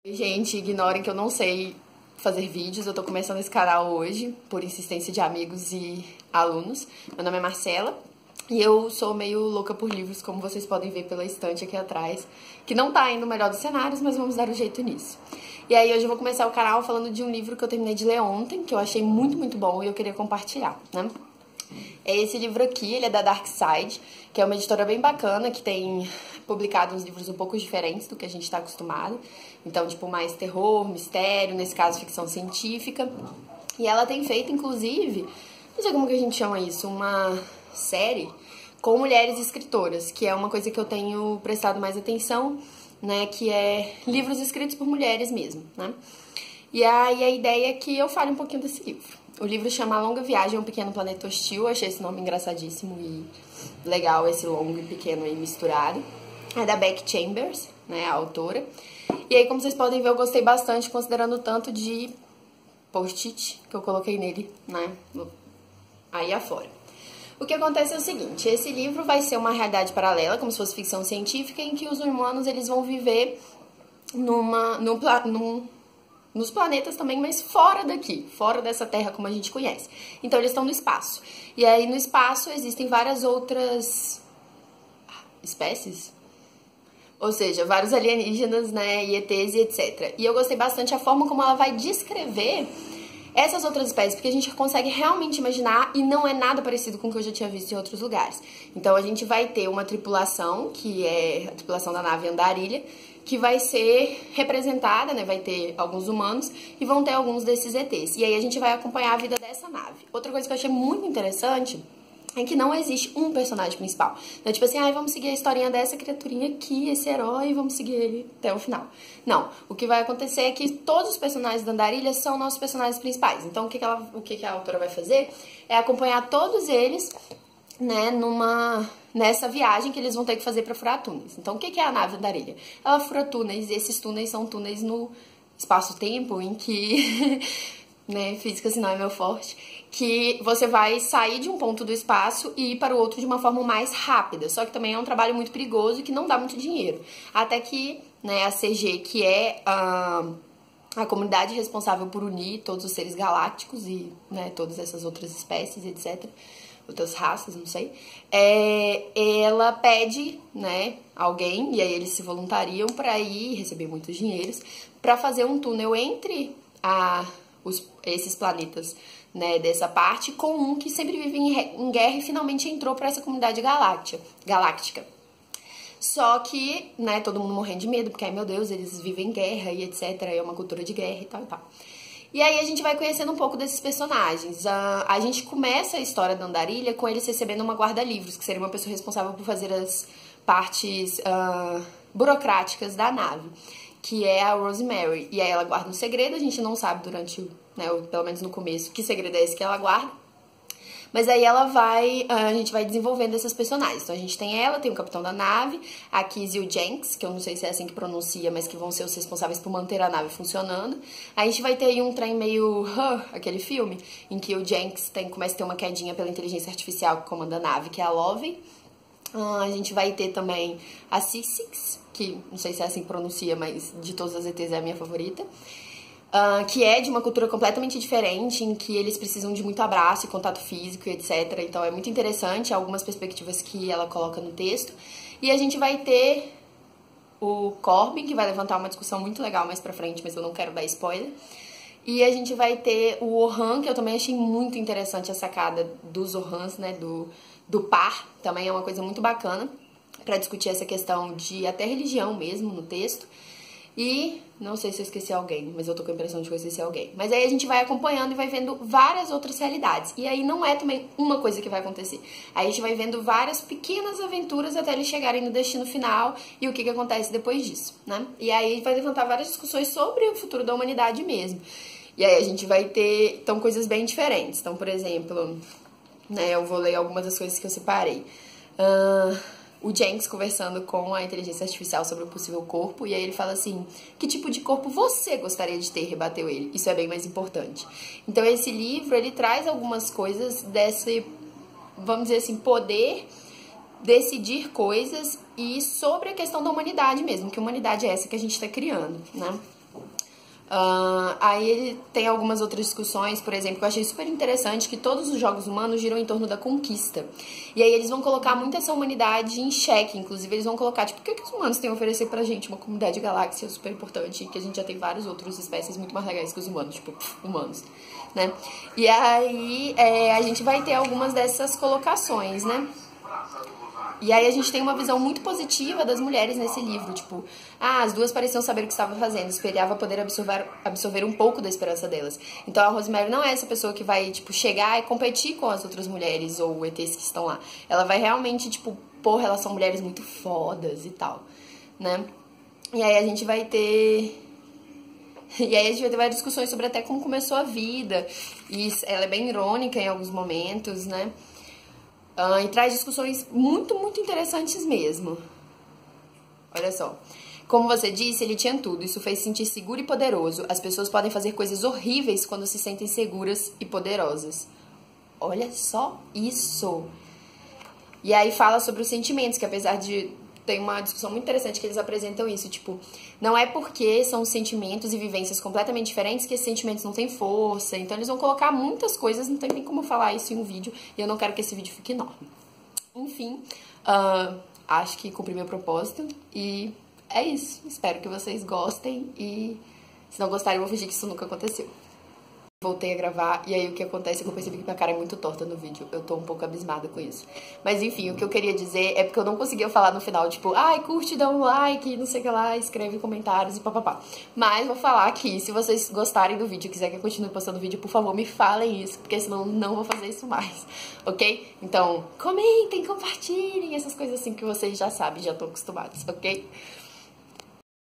Gente, ignorem que eu não sei fazer vídeos, eu tô começando esse canal hoje, por insistência de amigos e alunos. Meu nome é Marcela e eu sou meio louca por livros, como vocês podem ver pela estante aqui atrás, que não tá indo o melhor dos cenários, mas vamos dar um jeito nisso. E aí hoje eu vou começar o canal falando de um livro que eu terminei de ler ontem, que eu achei muito bom e eu queria compartilhar, né? É esse livro aqui, ele é da Dark Side, que é uma editora bem bacana, que tem publicado uns livros um pouco diferentes do que a gente está acostumado. Então, tipo, mais terror, mistério, nesse caso, ficção científica. E ela tem feito, inclusive, não sei como que a gente chama isso, uma série com mulheres escritoras, que é uma coisa que eu tenho prestado mais atenção, né, que é livros escritos por mulheres mesmo, né. E aí a ideia é que eu fale um pouquinho desse livro. O livro chama A Longa Viagem a um Pequeno Planeta Hostil. Eu achei esse nome engraçadíssimo e legal, esse longo e pequeno aí misturado. É da Becky Chambers, né, a autora. E aí, como vocês podem ver, eu gostei bastante, considerando o tanto de post-it que eu coloquei nele, né, aí afora. O que acontece é o seguinte, esse livro vai ser uma realidade paralela, como se fosse ficção científica, em que os humanos eles vão viver nos planetas também, mas fora daqui, fora dessa Terra como a gente conhece. Então eles estão no espaço. E aí no espaço existem várias outras espécies, ou seja, vários alienígenas, né, e ETs e etc. E eu gostei bastante a forma como ela vai descrever essas outras espécies, porque a gente consegue realmente imaginar e não é nada parecido com o que eu já tinha visto em outros lugares. Então a gente vai ter uma tripulação, que é a tripulação da nave Andarilha, que vai ser representada, né, vai ter alguns humanos e vão ter alguns desses ETs. E aí a gente vai acompanhar a vida dessa nave. Outra coisa que eu achei muito interessante é que não existe um personagem principal. Não é tipo assim, vamos seguir a historinha dessa criaturinha aqui, esse herói, e vamos seguir ele até o final. Não, o que vai acontecer é que todos os personagens da Andarilha são nossos personagens principais. Então o que a autora vai fazer é acompanhar todos eles, né, nessa viagem que eles vão ter que fazer para furar túneis. Então, o que é a nave Andarilha? Ela fura túneis, e esses túneis são túneis no espaço-tempo, em que, né, física assim não é meu forte, que você vai sair de um ponto do espaço e ir para o outro de uma forma mais rápida. Só que também é um trabalho muito perigoso e que não dá muito dinheiro. Até que, né, a CG, que é a comunidade responsável por unir todos os seres galácticos e, né, todas essas outras espécies, etc., outras raças, não sei, ela pede, né, alguém, e aí eles se voluntariam para ir receber muitos dinheiros, para fazer um túnel entre esses planetas, né, dessa parte, com um que sempre vive em guerra e finalmente entrou para essa comunidade galáctica. Só que, né, todo mundo morrendo de medo, porque, ai meu Deus, eles vivem em guerra e etc, é uma cultura de guerra e tal e tal. E aí a gente vai conhecendo um pouco desses personagens. A gente começa a história da Andarilha com eles recebendo uma guarda-livros, que seria uma pessoa responsável por fazer as partes burocráticas da nave, que é a Rosemary. E aí ela guarda um segredo, a gente não sabe durante, né, pelo menos no começo, que segredo é esse que ela guarda. Mas aí a gente vai desenvolvendo esses personagens. Então a gente tem ela, tem o capitão da nave, a Kizzy e o Jenks, que eu não sei se é assim que pronuncia, mas que vão ser os responsáveis por manter a nave funcionando. A gente vai ter aí um trem meio aquele filme, em que o Jenks começa a ter uma quedinha pela inteligência artificial que comanda a nave, que é a Lovey. A gente vai ter também a Six, que não sei se é assim que pronuncia, mas de todas as ETs é a minha favorita. Que é de uma cultura completamente diferente, em que eles precisam de muito abraço e contato físico e etc. Então é muito interessante algumas perspectivas que ela coloca no texto. E a gente vai ter o Corbin, que vai levantar uma discussão muito legal mais pra frente, mas eu não quero dar spoiler. E a gente vai ter o Orhan, que eu também achei muito interessante a sacada dos Orhans, né, do par. Também é uma coisa muito bacana pra discutir essa questão de até religião mesmo no texto. E não sei se eu esqueci alguém, mas eu tô com a impressão de que eu esqueci alguém. Mas aí a gente vai acompanhando e vai vendo várias outras realidades. E aí não é também uma coisa que vai acontecer. Aí a gente vai vendo várias pequenas aventuras até eles chegarem no destino final e o que acontece depois disso, né? E aí vai levantar várias discussões sobre o futuro da humanidade mesmo. E aí a gente vai ter, então, coisas bem diferentes. Então, por exemplo, né, eu vou ler algumas das coisas que eu separei. O Jenks conversando com a inteligência artificial sobre o possível corpo, e aí ele fala assim, que tipo de corpo você gostaria de ter? Rebateu ele. Isso é bem mais importante. Então esse livro, ele traz algumas coisas desse, vamos dizer assim, poder decidir coisas e sobre a questão da humanidade mesmo, que humanidade é essa que a gente está criando, né? Aí ele tem algumas outras discussões, por exemplo, que eu achei super interessante, que todos os jogos humanos giram em torno da conquista. E aí eles vão colocar muito essa humanidade em xeque, inclusive eles vão colocar, tipo, o que os humanos têm a oferecer pra gente? Uma comunidade de galáxia super importante, que a gente já tem várias outras espécies muito mais legais que os humanos, tipo, humanos, né? E aí a gente vai ter algumas dessas colocações, né? E aí a gente tem uma visão muito positiva das mulheres nesse livro, tipo, as duas pareciam saber o que estavam fazendo, esperava poder absorver um pouco da esperança delas. Então a Rosemary não é essa pessoa que vai, tipo, chegar e competir com as outras mulheres ou ETs que estão lá. Ela vai realmente, tipo, porra, elas são mulheres muito fodas e tal, né? E aí a gente vai ter... E aí a gente vai ter várias discussões sobre até como começou a vida, e ela é bem irônica em alguns momentos, né? E traz discussões muito, muito interessantes mesmo. Olha só. Como você disse, ele tinha tudo. Isso fez se sentir seguro e poderoso. As pessoas podem fazer coisas horríveis quando se sentem seguras e poderosas. Olha só isso. E aí fala sobre os sentimentos, que apesar de... Tem uma discussão muito interessante que eles apresentam isso, tipo, não é porque são sentimentos e vivências completamente diferentes que esses sentimentos não têm força. Então eles vão colocar muitas coisas, não tem nem como falar isso em um vídeo, e eu não quero que esse vídeo fique enorme. Enfim, acho que cumpri meu propósito, e é isso. Espero que vocês gostem, e se não gostarem eu vou fingir que isso nunca aconteceu. Voltei a gravar, e aí o que acontece é que eu percebi que minha cara é muito torta no vídeo. Eu tô um pouco abismada com isso. Mas enfim, o que eu queria dizer é porque eu não conseguia falar no final, tipo, ai, curte, dá um like, não sei o que lá, escreve comentários e papapá. Mas vou falar aqui, se vocês gostarem do vídeo e quiserem que eu continue postando vídeo, por favor, me falem isso, porque senão eu não vou fazer isso mais, ok? Então, comentem, compartilhem, essas coisas assim que vocês já sabem, já estão acostumados, ok?